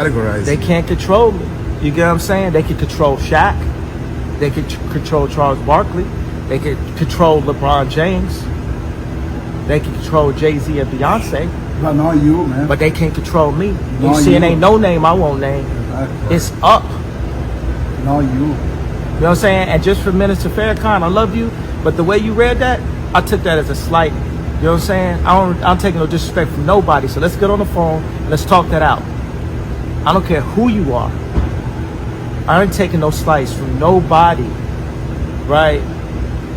Categorize. They can't control me. You get what I'm saying? They can control Shaq. They can control Charles Barkley. They can control LeBron James. They can control Jay-Z and Beyonce. But not you, man. But they can't control me. Not You see, it you. ain't no name I won't name. Exactly. It's up. Not you. You know what I'm saying? And just for Minister Farrakhan, I love you, but the way you read that, I took that as a slight. You know what I'm saying? I'm taking no disrespect from nobody. So let's get on the phone and let's talk that out. I don't care who you are. I ain't taking no slice from nobody, right?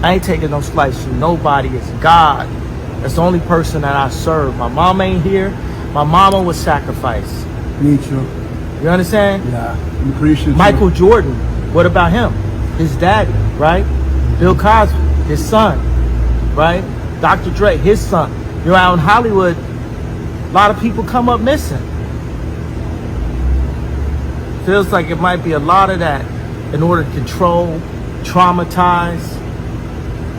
I ain't taking no slice from nobody. It's God. That's the only person that I serve. My mom ain't here. My mama was sacrificed. Me too. You understand? Yeah. I'm Christian. Michael Jordan, what about him? His daddy, right? Bill Cosby, his son, right? Dr. Dre, his son. You know, out in Hollywood, a lot of people come up missing. Feels like it might be a lot of that in order to control, traumatize.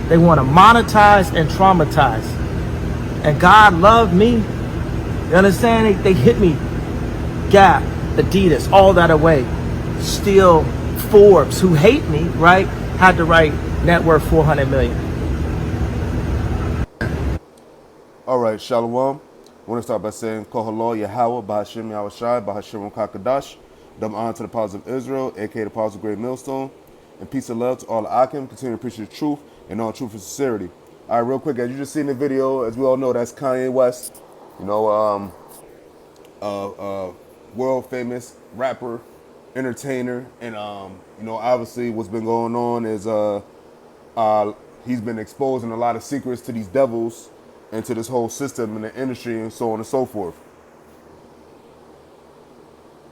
They want to monetize and traumatize. And God loved me. You understand? They hit me. Gap, Adidas, all that away. Still, Forbes, who hate me, right, had to write net worth 400 million. All right, Shalom. I want to start by saying, Kohalor Yahweh, Bahashim Yahushai, Bahashim Kakadash. Double honor to the Apostles of Israel, aka the Apostles of Great Millstone. And peace and love to all the Akim. Continue to preach the truth and all truth and sincerity. All right, real quick, as you just seen the video, as we all know, that's Kanye West. You know, world famous rapper, entertainer, and you know, obviously what's been going on is he's been exposing a lot of secrets to these devils and to this whole system and the industry and so on and so forth.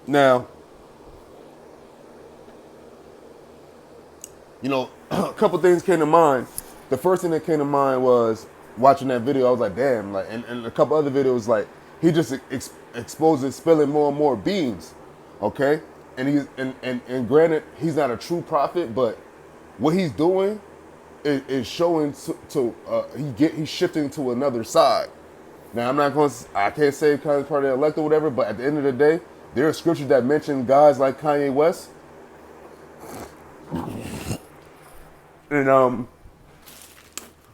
Now, you know, a couple things came to mind. The first thing that came to mind was watching that video. I was like, damn, like, and a couple other videos, like, he just exposes spilling more and more beans, okay? And he's and granted, he's not a true prophet, but what he's doing is showing he's shifting to another side. Now, I can't say Kanye's part of the elect or whatever, but at the end of the day, there are scriptures that mention guys like Kanye West. And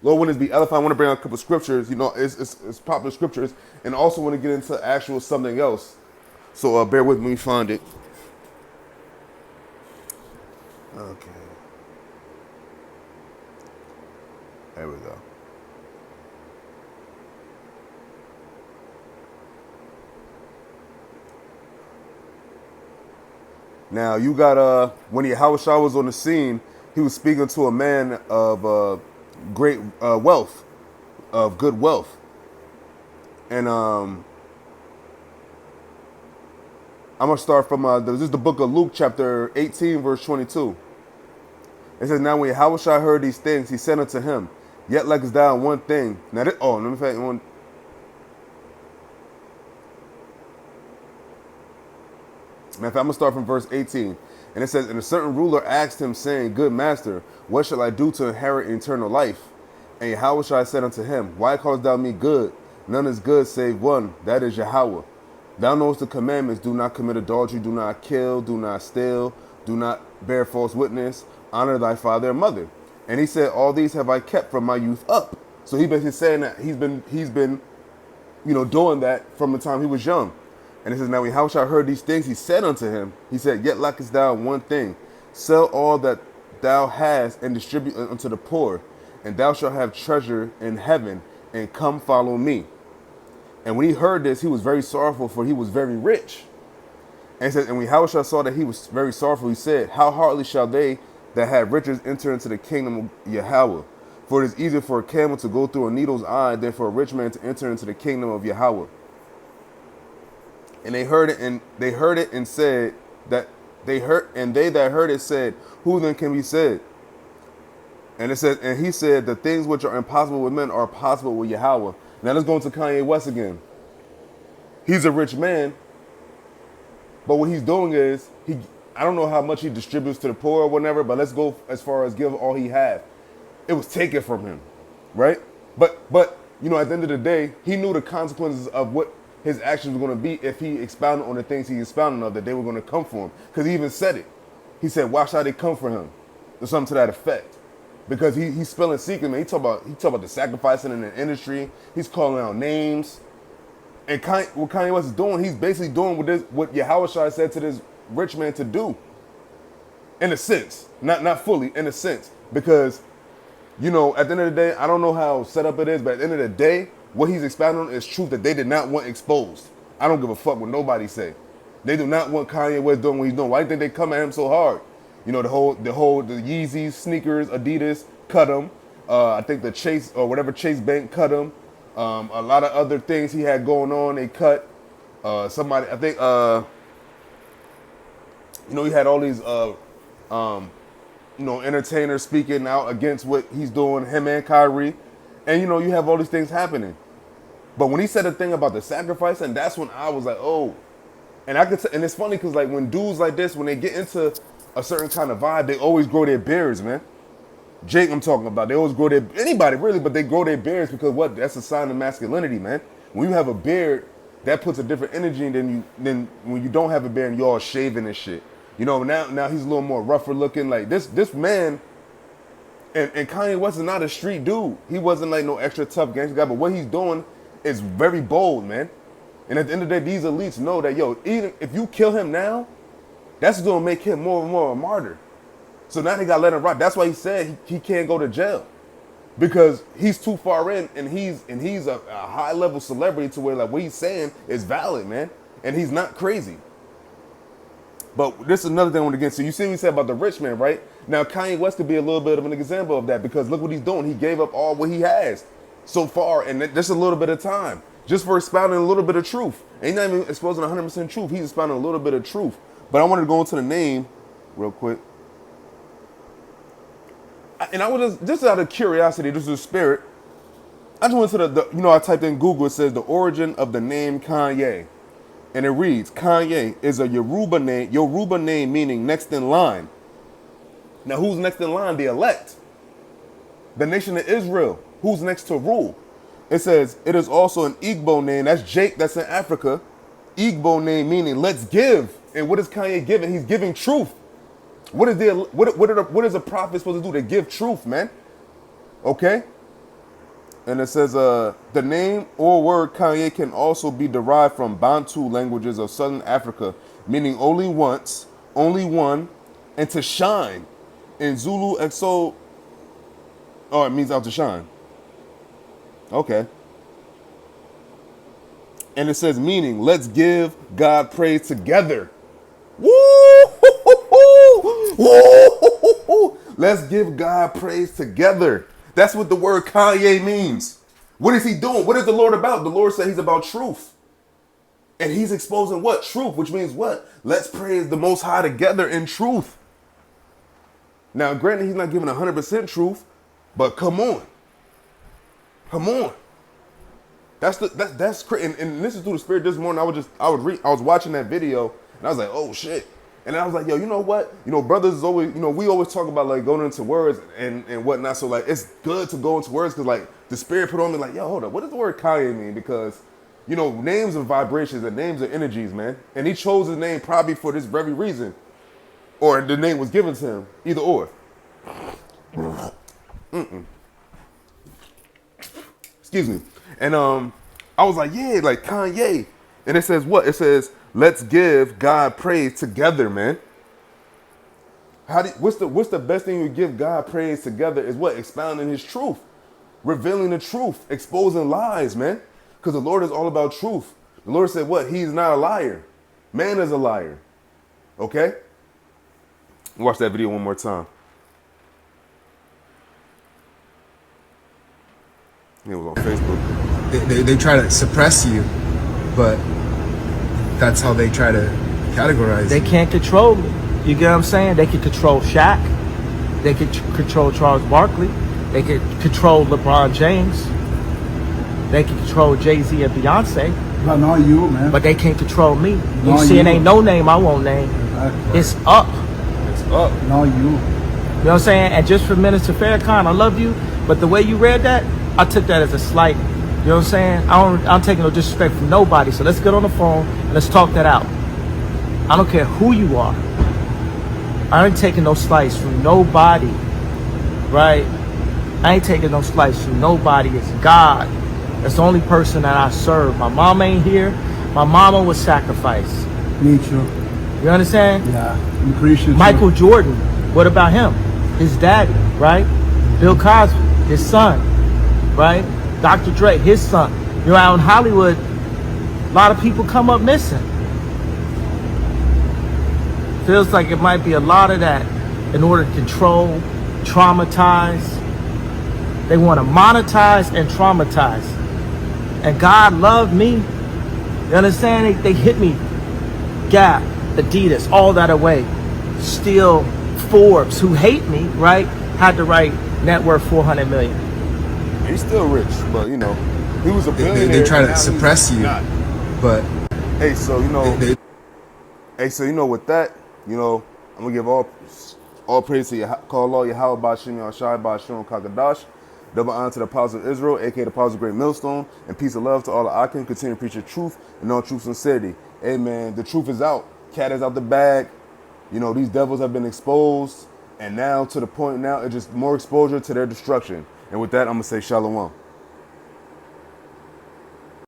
Lord, when it be edifying, I want to bring out a couple scriptures. You know, it's popular scriptures, and also want to get into actual something else. So bear with me, find it. Okay. There we go. Now you got when Yahushua was on the scene, he was speaking to a man of great wealth, of good wealth, and I'm gonna start from this is the book of Luke, chapter 18, verse 22. It says, "Now when Yahushua heard these things, he said unto him, Yet lackest thou one thing." Now, let me find one. Matter of fact, I'm going to start from verse 18. And it says, "And a certain ruler asked him, saying, Good master, what shall I do to inherit eternal life? And Yahushua said unto him, Why callest thou me good? None is good save one, that is Yahweh. Thou knowest the commandments, do not commit adultery, do not kill, do not steal, do not bear false witness, honor thy father and mother. And he said, All these have I kept from my youth up." So he basically saying that he's been, you know, doing that from the time he was young. And it says, "Now when Yahushua heard these things, he said unto him, he said, Yet lackest thou one thing. Sell all that thou hast and distribute unto the poor, and thou shalt have treasure in heaven, and come follow me. And when he heard this, he was very sorrowful, for he was very rich. And it says, and when Yahushua saw that he was very sorrowful, he said, How hardly shall they that have riches enter into the kingdom of Yahweh? For it is easier for a camel to go through a needle's eye than for a rich man to enter into the kingdom of Yahweh. And they heard it and said that they that heard it said, Who then can be said? And it says, and he said, The things which are impossible with men are possible with Yahweh. Now let's go into Kanye West again. He's a rich man, but what he's doing is I don't know how much he distributes to the poor or whatever, but let's go as far as give all he had. It was taken from him, right? But you know, at the end of the day, he knew the consequences of what his actions were going to be if he expounded on the things he expounded on, that they were going to come for him. Because he even said it. He said, "Why shall they come for him?" Or something to that effect. Because he's spilling secrets, man. He talk about the sacrificing in the industry. He's calling out names. And what Kanye West is doing, he's basically doing what Yahushua said to this rich man to do. In a sense, not fully, in a sense, because, you know, at the end of the day, I don't know how set up it is, but at the end of the day, what he's expounding on is truth that they did not want exposed. I don't give a fuck what nobody say. They do not want Kanye West doing what he's doing. Why do you think they come at him so hard? You know, the Yeezys, sneakers, Adidas cut him. I think the Chase or whatever Chase Bank cut him. A lot of other things he had going on, they cut. Somebody, I think, you know, he had all these, you know, entertainers speaking out against what he's doing, him and Kyrie. And, you know, you have all these things happening. But when he said a thing about the sacrifice, and that's when I was like, oh. And and it's funny because, like, when dudes like this, when they get into a certain kind of vibe, they always grow their beards, man. Jake, I'm talking about. They always grow anybody really, but they grow their beards because what? That's a sign of masculinity, man. When you have a beard, that puts a different energy than when you don't have a beard and you're all shaving and shit. You know, now he's a little more rougher looking. Like this man, and Kanye West is not a street dude. He wasn't like no extra tough gangster guy, but what he's doing is very bold, man. And at the end of the day, these elites know that, yo, even if you kill him now, that's gonna make him more and more a martyr. So now they gotta let him rock. That's why he said he can't go to jail, because he's too far in, and he's a high level celebrity to where like what he's saying is valid, man, and he's not crazy. But this is another thing I want to get to. You see what he said about the rich man, right? Now Kanye West could be a little bit of an example of that, because look what he's doing. He gave up all what he has so far, and just a little bit of time, just for expounding a little bit of truth. Ain't not even exposing 100% truth. He's expounding a little bit of truth. But I wanted to go into the name real quick. And I was just out of curiosity, just a spirit, I just went to the, you know, I typed in Google, it says the origin of the name Kanye. And it reads, Kanye is a Yoruba name meaning next in line. Now who's next in line? The elect. The nation of Israel. Who's next to rule? It says it is also an Igbo name. That's Jake, that's in Africa. Igbo name meaning let's give. And what is Kanye giving? He's giving truth. What is a prophet supposed to do? To give truth, man. Okay? And it says the name or word Kanye can also be derived from Bantu languages of Southern Africa, meaning only once, only one, and to shine. In Zulu, exo, oh, it means out to shine. Okay. And it says meaning, let's give God praise together. Woo! Woo! Let's give God praise together. That's what the word Kanye means. What is he doing? What is the Lord about? The Lord said he's about truth. And he's exposing what? Truth, which means what? Let's praise the Most High together in truth. Now, granted, he's not giving 100% truth, but come on. Come on. That's crazy. And this is through the Spirit this morning. I was watching that video and I was like, oh shit. And I was like, yo, you know what? You know, brothers is always, you know, we always talk about like going into words and whatnot. So like, it's good to go into words because like the Spirit put on me like, yo, hold up. What does the word Kanye mean? Because, you know, names are vibrations and names are energies, man. And he chose his name probably for this very reason. Or the name was given to him. Either or. Excuse me. And I was like, yeah, like Kanye. And it says what? It says, let's give God praise together, man. What's the best thing you give God praise together is what? Expounding his truth. Revealing the truth. Exposing lies, man. Because the Lord is all about truth. The Lord said what? He's not a liar. Man is a liar. Okay? Watch that video one more time. It was on Facebook. They try to suppress you, but that's how they try to categorize They you. can't control me. You get what I'm saying? They can control Shaq. They can control Charles Barkley. They can control LeBron James. They can control Jay-Z and Beyonce. But not you, man. But they can't control me. You Not see, it you. ain't no name I won't name. Exactly. It's up. It's up. Not you. You know what I'm saying? And just for Minister Farrakhan, I love you. But the way you read that, I took that as a slight. You know what I'm saying? I'm taking no disrespect from nobody. So let's get on the phone and let's talk that out. I don't care who you are. I ain't taking no slice from nobody, right? I ain't taking no slice from nobody. It's God. That's the only person that I serve. My mom ain't here. My mama was sacrificed. Me too. You understand? Yeah. I'm Christian. Michael Jordan, what about him? His daddy, right? Bill Cosby, his son, right? Dr. Dre, his son. You know, out in Hollywood, a lot of people come up missing. Feels like it might be a lot of that in order to control, traumatize. They want to monetize and traumatize. And God loved me. You understand? They hit me. Gap, Adidas, all that away. Still, Forbes, who hate me, right, had to write net worth 400 million. He's still rich, but you know, he was a billionaire. They try and to now suppress he's you, not. but Hey, so you know, they with that, you know, I'm gonna give all praise to call Allah Yahweh Bashim Yahshai Bashim Kakadash. Double honor to the apostles of Israel, aka the apostles of Great Millstone, and peace and love to all the Akim. Continue to preach the truth and all truth sincerity. Amen. The truth is out. Cat is out the bag. You know, these devils have been exposed, and now to the point now, it's just more exposure to their destruction. And with that, I'm gonna say shalom.